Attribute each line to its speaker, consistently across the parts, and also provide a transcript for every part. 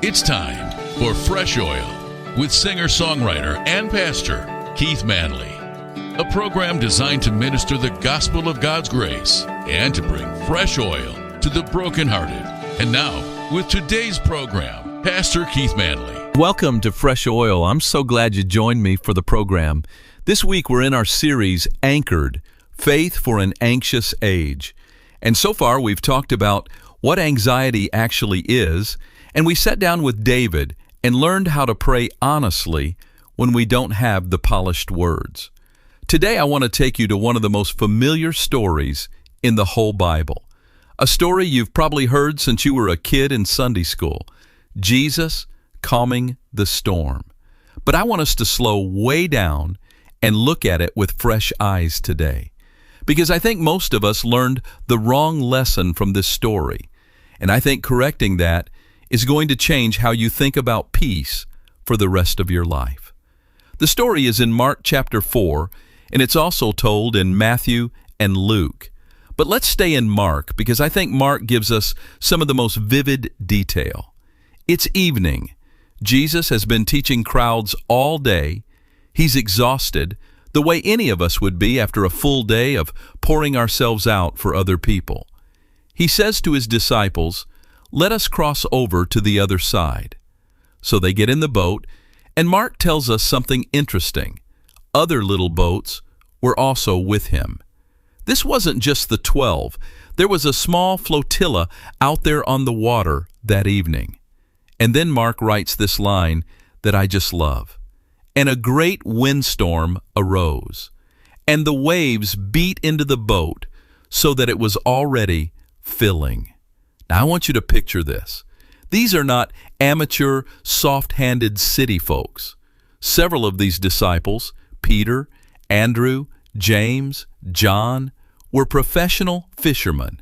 Speaker 1: It's time for Fresh Oil with singer-songwriter and pastor Keith Manley, a program designed to minister the gospel of God's grace and to bring fresh oil to the brokenhearted. And now, with today's program, Pastor Keith Manley.
Speaker 2: Welcome to Fresh Oil. I'm so glad you joined me for the program. This week we're in our series, Anchored, Faith for an Anxious Age. And so far we've talked about what anxiety actually is, and we sat down with David and learned how to pray honestly when we don't have the polished words. Today I want to take you to one of the most familiar stories in the whole Bible. A story you've probably heard since you were a kid in Sunday school. Jesus calming the storm. But I want us to slow way down and look at it with fresh eyes today. Because I think most of us learned the wrong lesson from this story. And I think correcting that is going to change how you think about peace for the rest of your life. The story is in Mark chapter 4, and it's also told in Matthew and Luke. But let's stay in Mark because I think Mark gives us some of the most vivid detail. It's evening. Jesus has been teaching crowds all day. He's exhausted, the way any of us would be after a full day of pouring ourselves out for other people. He says to his disciples, "Let us cross over to the other side." So they get in the boat, and Mark tells us something interesting. Other little boats were also with him. This wasn't just the 12. There was a small flotilla out there on the water that evening. And then Mark writes this line that I just love. "And a great windstorm arose, and the waves beat into the boat so that it was already filling." Now I want you to picture this. These are not amateur, soft-handed city folks. Several of these disciples, Peter, Andrew, James, John, were professional fishermen.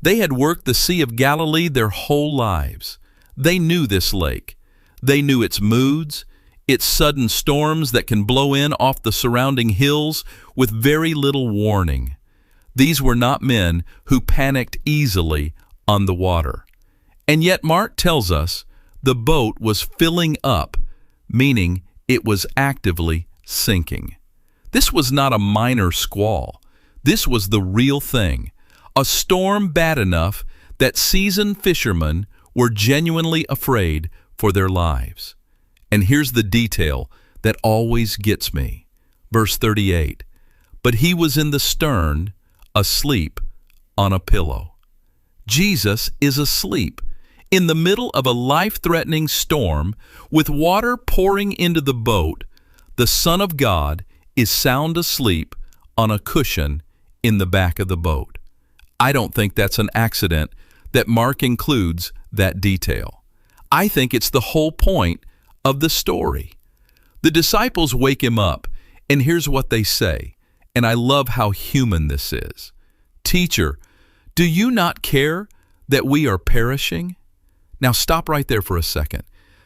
Speaker 2: They had worked the Sea of Galilee their whole lives. They knew this lake. They knew its moods, its sudden storms that can blow in off the surrounding hills with very little warning. These were not men who panicked easily on the water. And yet Mark tells us the boat was filling up, meaning it was actively sinking. This was not a minor squall. This was the real thing, a storm bad enough that seasoned fishermen were genuinely afraid for their lives. And here's the detail that always gets me. Verse 38, "But he was in the stern, asleep on a pillow." Jesus is asleep in the middle of a life-threatening storm with water pouring into the boat. The Son of God is sound asleep on a cushion in the back of the boat. I don't think that's an accident that Mark includes that detail. I think it's the whole point of the story. The disciples wake him up, and here's what they say, and I love how human this is. "Teacher, do you not care that we are perishing?" Now stop right there for a second,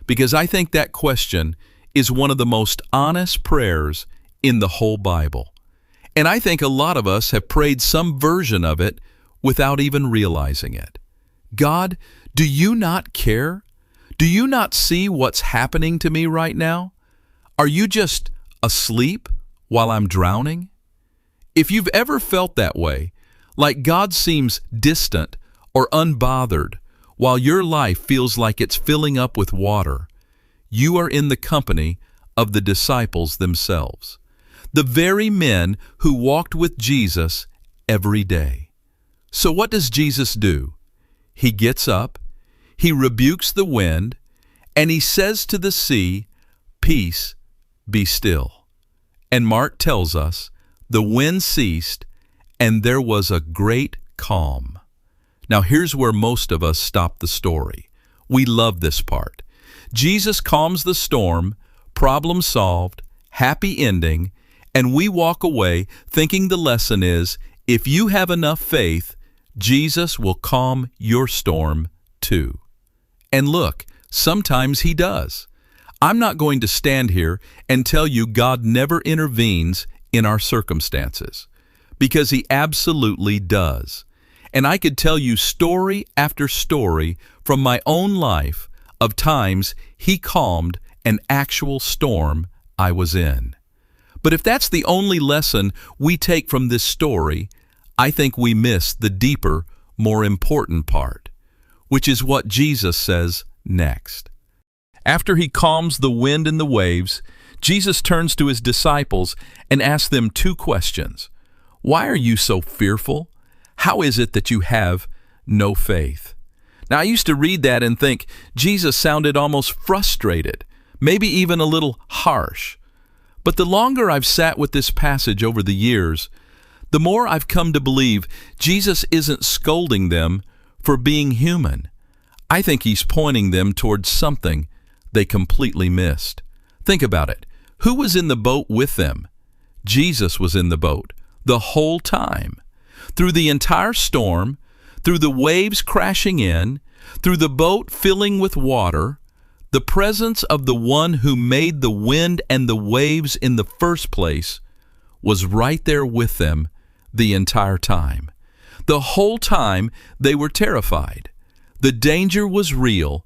Speaker 2: because I think that question is one of the most honest prayers in the whole Bible. And I think a lot of us have prayed some version of it without even realizing it. God, do you not care? Do you not see what's happening to me right now? Are you just asleep while I'm drowning? If you've ever felt that way, like God seems distant or unbothered while your life feels like it's filling up with water, you are in the company of the disciples themselves, the very men who walked with Jesus every day. So what does Jesus do? He gets up, he rebukes the wind, and he says to the sea, "Peace, be still." And Mark tells us the wind ceased and there was a great calm. Now here's where most of us stop the story. We love this part. Jesus calms the storm, problem solved, happy ending, and we walk away thinking the lesson is, if you have enough faith, Jesus will calm your storm too. And look, sometimes he does. I'm not going to stand here and tell you God never intervenes in our circumstances, because he absolutely does. And I could tell you story after story from my own life of times he calmed an actual storm I was in. But if that's the only lesson we take from this story, I think we miss the deeper, more important part, which is what Jesus says next. After he calms the wind and the waves, Jesus turns to his disciples and asks them two questions. Why are you so fearful? How is it that you have no faith? Now, I used to read that and think Jesus sounded almost frustrated, maybe even a little harsh. But the longer I've sat with this passage over the years, the more I've come to believe Jesus isn't scolding them for being human. I think he's pointing them towards something they completely missed. Think about it. Who was in the boat with them? Jesus was in the boat the whole time. Through the entire storm, through the waves crashing in, through the boat filling with water, the presence of the one who made the wind and the waves in the first place was right there with them the entire time. The whole time they were terrified. The danger was real,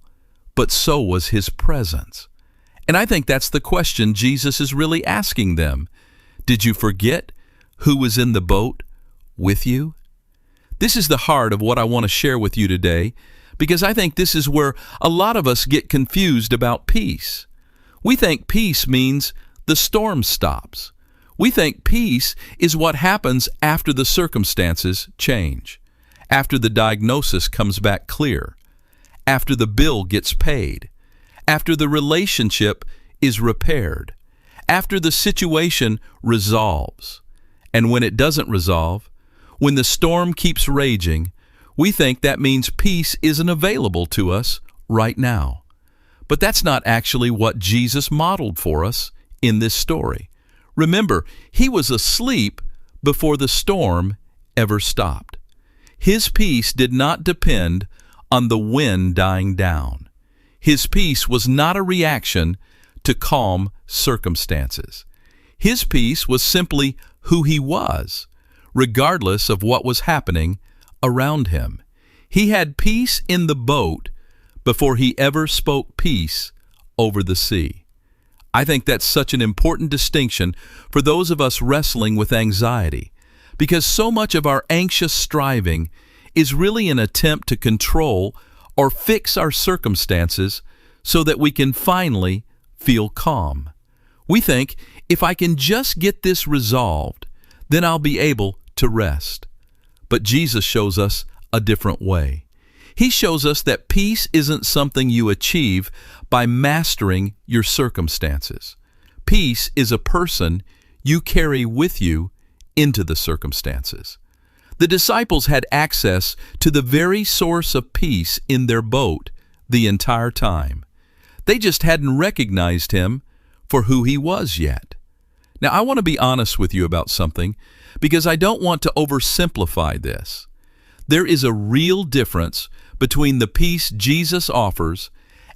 Speaker 2: but so was his presence. And I think that's the question Jesus is really asking them. Did you forget who was in the boat with you? This is the heart of what I want to share with you today, because I think this is where a lot of us get confused about peace. We think peace means the storm stops. We think peace is what happens after the circumstances change, after the diagnosis comes back clear, after the bill gets paid, after the relationship is repaired, after the situation resolves. And when it doesn't resolve, when the storm keeps raging, we think that means peace isn't available to us right now. But that's not actually what Jesus modeled for us in this story. Remember, he was asleep before the storm ever stopped. His peace did not depend on the wind dying down. His peace was not a reaction to calm circumstances. His peace was simply who he was, regardless of what was happening around him. He had peace in the boat before he ever spoke peace over the sea. I think that's such an important distinction for those of us wrestling with anxiety, because so much of our anxious striving is really an attempt to control or fix our circumstances so that we can finally feel calm. We think, if I can just get this resolved, then I'll be able to rest. But Jesus shows us a different way. He shows us that peace isn't something you achieve by mastering your circumstances. Peace is a person you carry with you into the circumstances. The disciples had access to the very source of peace in their boat the entire time. They just hadn't recognized him for who he was yet. Now, I want to be honest with you about something, because I don't want to oversimplify this. There is a real difference between the peace Jesus offers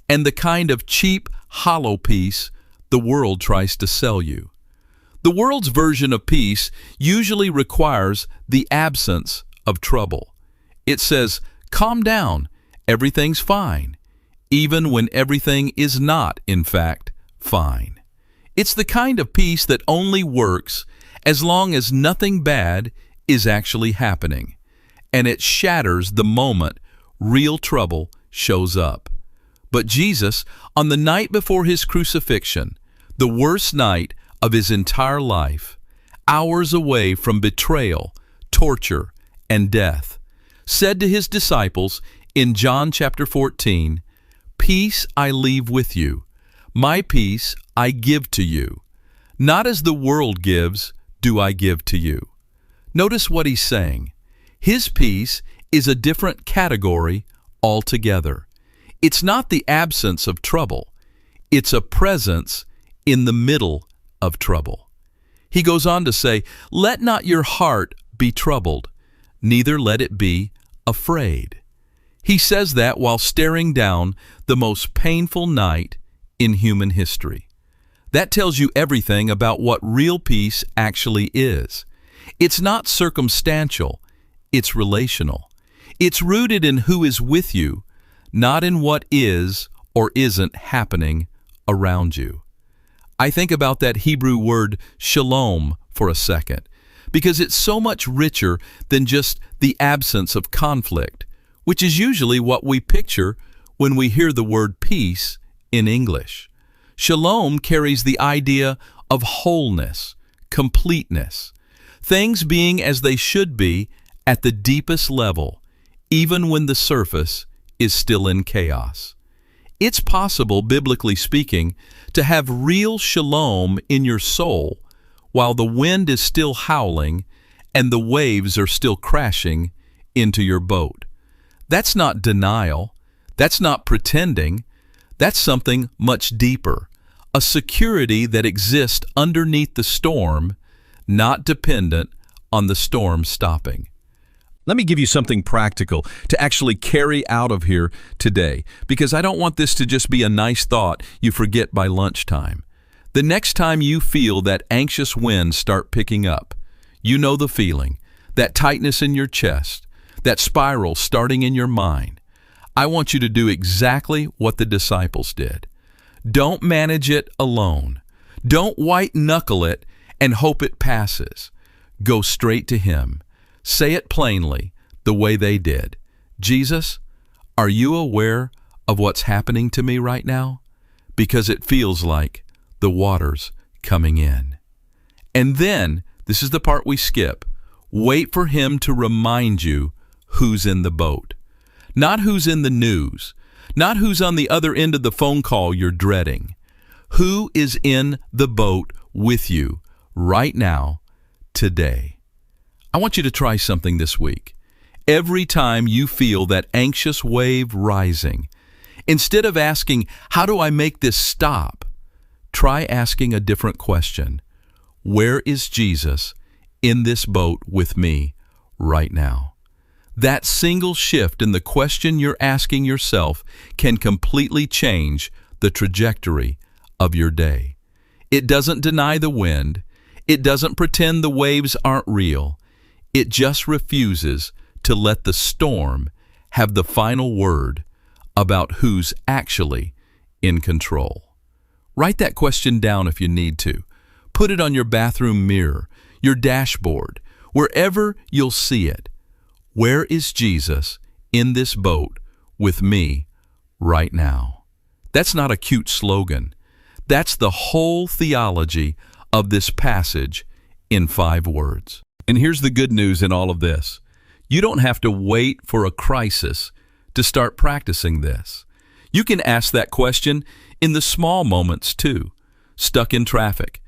Speaker 2: and the kind of cheap, hollow peace the world tries to sell you. The world's version of peace usually requires the absence of trouble. It says, calm down, everything's fine, even when everything is not, in fact, fine. It's the kind of peace that only works as long as nothing bad is actually happening, and it shatters the moment real trouble shows up. But Jesus, on the night before his crucifixion, the worst night of his entire life, hours away from betrayal, torture, and death, said to his disciples in John chapter 14, "Peace I leave with you, my peace I give to you. Not as the world gives, do I give to you." Notice what he's saying. His peace is a different category altogether. It's not the absence of trouble. It's a presence in the middle of trouble. He goes on to say, "Let not your heart be troubled, neither let it be afraid." He says that while staring down the most painful night in human history. That tells you everything about what real peace actually is. It's not circumstantial, it's relational. It's rooted in who is with you, not in what is or isn't happening around you. I think about that Hebrew word shalom for a second, because it's so much richer than just the absence of conflict, which is usually what we picture when we hear the word peace in English. Shalom carries the idea of wholeness, completeness, things being as they should be at the deepest level, even when the surface is still in chaos. It's possible, biblically speaking, to have real shalom in your soul while the wind is still howling and the waves are still crashing into your boat. That's not denial. That's not pretending. That's something much deeper, a security that exists underneath the storm, not dependent on the storm stopping. Let me give you something practical to actually carry out of here today, because I don't want this to just be a nice thought you forget by lunchtime. The next time you feel that anxious winds start picking up, you know the feeling, that tightness in your chest, that spiral starting in your mind. I want you to do exactly what the disciples did. Don't manage it alone. Don't white-knuckle it and hope it passes. Go straight to Him. Say it plainly, the way they did. Jesus, are you aware of what's happening to me right now? Because it feels like the water's coming in. And then, this is the part we skip, wait for Him to remind you who's in the boat. Not who's in the news, not who's on the other end of the phone call you're dreading. Who is in the boat with you right now, today? I want you to try something this week. Every time you feel that anxious wave rising, instead of asking, how do I make this stop? Try asking a different question. Where is Jesus in this boat with me right now? That single shift in the question you're asking yourself can completely change the trajectory of your day. It doesn't deny the wind. It doesn't pretend the waves aren't real. It just refuses to let the storm have the final word about who's actually in control. Write that question down if you need to. Put it on your bathroom mirror, your dashboard, wherever you'll see it. Where is Jesus in this boat with me right now? That's not a cute slogan. That's the whole theology of this passage in 5 words. And here's the good news in all of this. You don't have to wait for a crisis to start practicing this. You can ask that question in the small moments too. Stuck in traffic,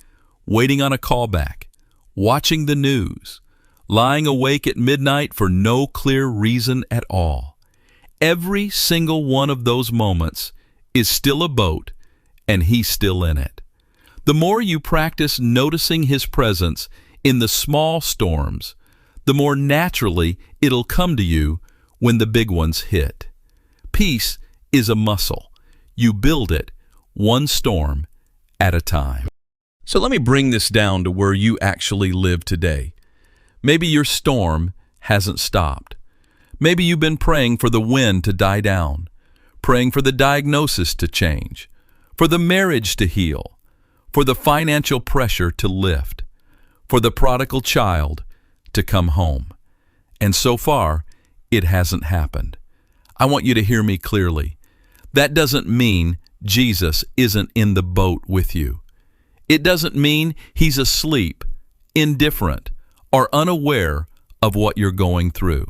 Speaker 2: waiting on a callback, watching the news, lying awake at midnight for no clear reason at all. Every single one of those moments is still a boat, and He's still in it. The more you practice noticing His presence in the small storms, the more naturally it'll come to you when the big ones hit. Peace is a muscle. You build it one storm at a time. So let me bring this down to where you actually live today. Maybe your storm hasn't stopped. Maybe you've been praying for the wind to die down, praying for the diagnosis to change, for the marriage to heal, for the financial pressure to lift, for the prodigal child to come home. And so far, it hasn't happened. I want you to hear me clearly. That doesn't mean Jesus isn't in the boat with you. It doesn't mean He's asleep, indifferent, or unaware of what you're going through.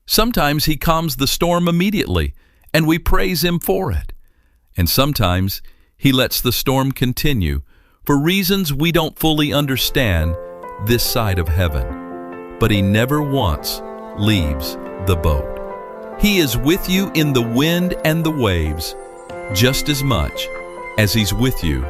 Speaker 2: Sometimes He calms the storm immediately, and we praise Him for it. And sometimes He lets the storm continue for reasons we don't fully understand this side of heaven. But He never once leaves the boat. He is with you in the wind and the waves just as much as He's with you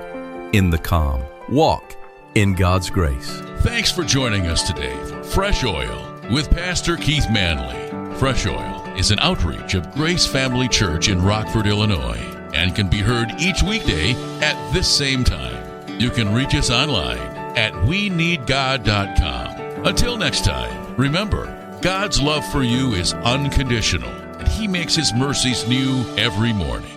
Speaker 2: in the calm. Walk in God's grace.
Speaker 1: Thanks for joining us today for Fresh Oil with Pastor Keith Manley. Fresh Oil is an outreach of Grace Family Church in Rockford, Illinois, and can be heard each weekday at this same time. You can reach us online at weneedgod.com. Until next time, remember, God's love for you is unconditional, and He makes His mercies new every morning.